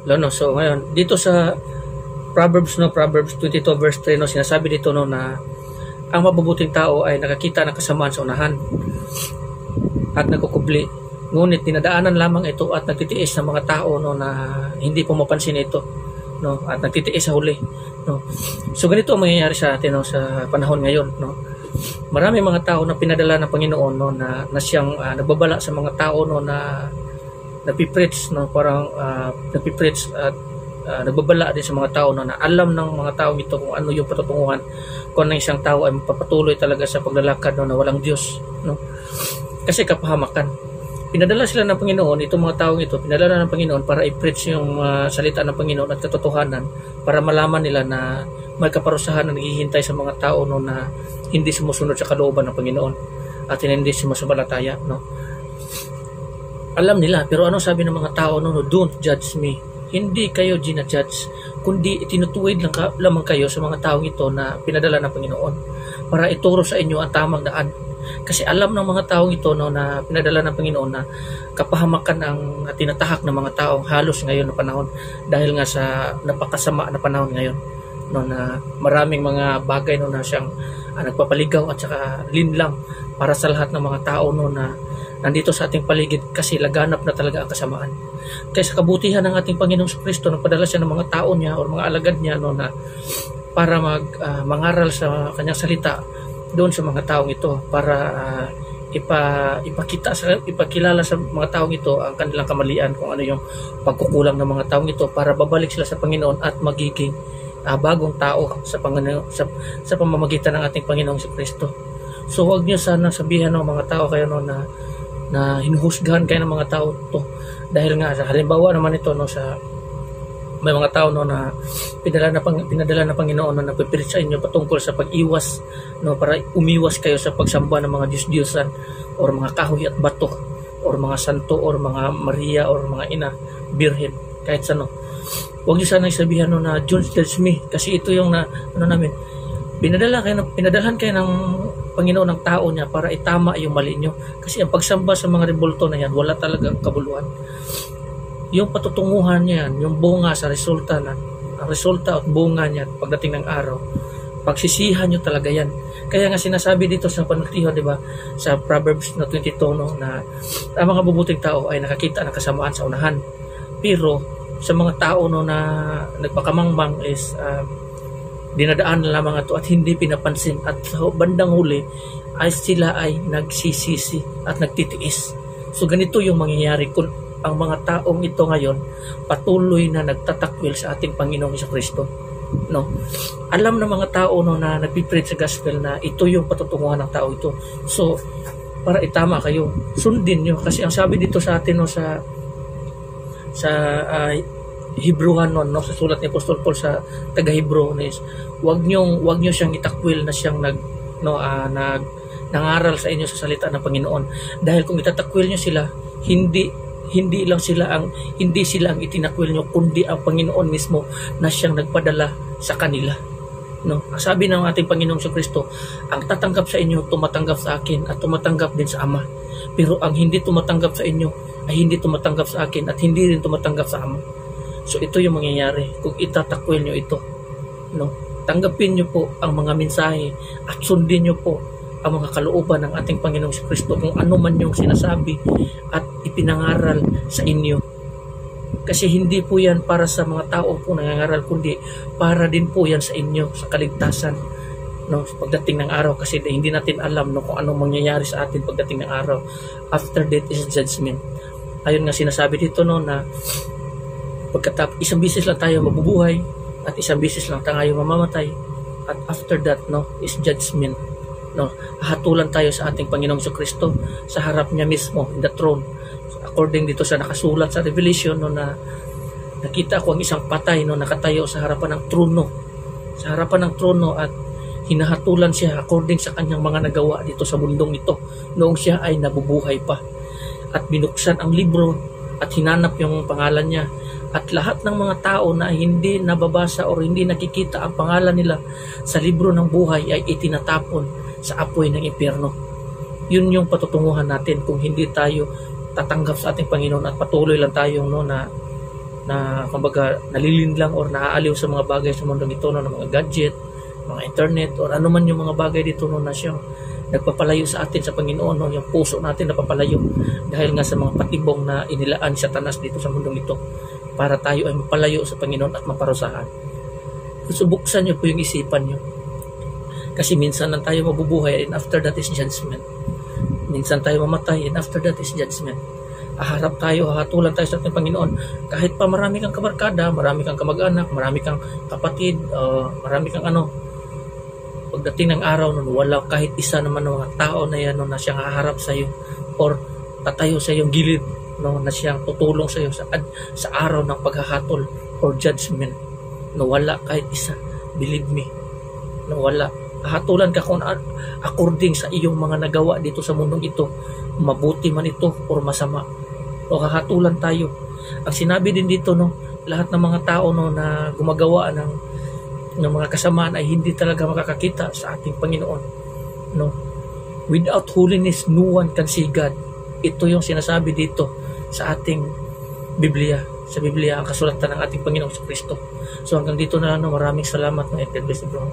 No? So ngayon, dito sa Proverbs 22 verse 3, no, sinasabi dito, no, na ang mabubuting tao ay nakakita ng kasamaan sa unahan at nagkukubli. Ngunit dinadaanan lamang ito at nagtitiis ng mga tao, no, na hindi pumapansin ito, no, at nagtitiis sa huli, no. So ganito ang mangyayari sa atin, no, sa panahon ngayon, no. Marami mga tao na pinadala ng Panginoon, no, na siyang nagbabala sa mga tao, no, na nagpipreach, no, parang nagpipreach at nagbabala din sa mga tao, no, na alam ng mga tao ito kung ano yung patutunguhan kung ang isang tao ay magpapatuloy talaga sa paglalakad, no, na walang Diyos, no. Kasi kapahamakan. Pinadala sila ng Panginoon, itong mga taong ito, pinadala ng Panginoon para i-preach yung salita ng Panginoon at katotohanan, para malaman nila na may kaparusahan na naghihintay sa mga tao, no, na hindi sumusunod sa kalooban ng Panginoon at hindi sumasampalataya, no. Alam nila, pero ano sabi ng mga tao, no, don't judge me. Hindi kayo ginajudge, kundi itinutuwid lamang kayo sa mga taong ito na pinadala ng Panginoon para ituro sa inyo ang tamang daan. Kasi alam ng mga taong ito, no, na pinadala ng Panginoon na kapahamakan ang tinatahak ng mga taong halos ngayon na panahon dahil nga sa napakasama na panahon ngayon, no, na maraming mga bagay, no, na siyang nagpapaligaw at saka linlang para sa lahat ng mga tao, no, na nandito sa ating paligid kasi laganap na talaga ang kasamaan. Kaya sa kabutihan ng ating Panginoong Kristo, nagpadala siya ng mga tao niya o mga alagad niya, no, na para mangaral sa kanyang salita doon sa mga taong ito para ipakilala sa mga taong ito ang kanilang kamalian, kung ano yung pagkukulang ng mga taong ito para babalik sila sa Panginoon at magiging bagong tao sa pamamagitan ng ating Panginoong Kristo. So huwag niyo sana sabihan ng mga tao kayo, no, na hinuhusgahan kayo ng mga tao to, dahil nga sa halimbawa naman ito, no, sa may mga tao, no, na pinadala ng Panginoon na nagpipilit sa inyo patungkol sa pag-iwas, no, para umiwas kayo sa pagsamba ng mga Diyos-Diyosan or mga kahoy at bato or mga santo or mga Maria or mga ina, birhen, kahit sano. Huwag niyo sana sabihan, no, na John tells me, kasi ito yung pinadalhan kayo ng Panginoon ng tao niya para itama yung mali nyo. Kasi ang pagsamba sa mga rebulto na yan, wala talagang kabuluhan. Yung patutunguhan niyan, yung bunga sa resulta ang resulta at bunga niyan pagdating ng araw, pagsisihan nyo talaga yan. Kaya nga sinasabi dito sa panultiho, di ba, sa Proverbs 22, no, na ang mga mabubuting tao ay nakakita ng kasamaan sa unahan. Pero sa mga tao, no, na nagpakamangmang is dinadaan na lamang ito at hindi pinapansin, at sa bandang huli ay sila ay nagsisisi at nagtitiis. So ganito yung mangyayari kung ang mga taong ito ngayon patuloy na nagtatakwil sa ating Panginoong Kristo, no. Alam ng mga tao, no, na nagpipreach sa gospel na ito yung patutunguhan ng tao ito. So para itama kayo, sundin nyo, kasi ang sabi dito sa atin, no, sa Hebrewan, no, sa sulat ni Apostol Paul sa taga-Hebrew, is wag nyo siyang itakwil na siyang nangaral sa inyo sa salita ng Panginoon, dahil kung itatakwil nyo sila, hindi sila ang itinakwil nyo, kundi ang Panginoon mismo na siyang nagpadala sa kanila, no. Sabi ng ating Panginoong Kristo, ang tatanggap sa inyo tumatanggap sa akin at tumatanggap din sa Ama, pero ang hindi tumatanggap sa inyo ay hindi tumatanggap sa akin at hindi rin tumatanggap sa Ama. So ito yung mangyayari kung itatakwil nyo ito, no. Tanggapin nyo po ang mga mensahe at sundin nyo po ang mga kalooban ng ating Panginoong Kristo, kung ano man yung sinasabi at ipinangaral sa inyo. Kasi hindi po yan para sa mga tao po nangangaral, kundi para din po yan sa inyo, sa kaligtasan, no, pagdating ng araw. Kasi hindi natin alam, no, kung anong mangyayari sa atin pagdating ng araw. After death is judgment. Ayun nga sinasabi dito, no, na pagkatapos isang bisis lang tayo mabubuhay at isang bisis lang tayo mamamatay, at after that, no, is judgment, no. Hatulan tayo sa ating Panginoong Kristo sa harap niya mismo in the throne. According dito sa nakasulat sa Revelation, no, na nakita ko ang isang patay, no, nakatayo sa harapan ng trono at hinahatulan siya according sa kanyang mga nagawa dito sa mundong ito noong siya ay nabubuhay pa. At binuksan ang libro at hinanap yung pangalan niya, at lahat ng mga tao na hindi nababasa o hindi nakikita ang pangalan nila sa libro ng buhay ay itinatapon sa apoy ng impyerno. Yun yung patutunguhan natin kung hindi tayo tatanggap sa ating Panginoon at patuloy lang tayong, no, na na kumbaga nalilinlang or naaaliw sa mga bagay sa mundong ito, no, ng mga gadget, mga internet, or ano man yung mga bagay dito, no, na siyang nagpapalayo sa atin sa Panginoon, no, yung puso natin napapalayo dahil nga sa mga patibong na inilaan sa tanas dito sa mundong ito para tayo ay mapalayo sa Panginoon at maparusahan. So buksan niyo po yung isipan niyo, kasi minsan lang tayo mabubuhay and after that is judgment. Minsan tayo mamatay and after that is judgment. Haharap tayo, hahatulan tayo sa ating Panginoon. Kahit pa marami kang kabarkada, marami kang kamag-anak, marami kang kapatid, marami kang ano, pagdating ng araw nun, wala kahit isa naman ng mga tao na yan, no, na siyang haharap sa iyo or tatayo sa iyong gilid, no, na siyang tutulong sa iyo sa araw ng paghahatol or judgment. No, wala kahit isa. Believe me. No, wala. Hahatulan ka kung according sa iyong mga nagawa dito sa mundong ito, mabuti man ito or masama. O hahatulan tayo. Ang sinabi din dito, no, lahat ng mga tao, no, na gumagawa ng mga kasamaan ay hindi talaga makakakita sa ating Panginoon. No? Without holiness, no one can see God. Ito yung sinasabi dito sa ating Biblia. Sa Biblia, ang kasulatan ng ating Panginoong Kristo. So hanggang dito na lang, no, maraming salamat, no, and God bless you, bro.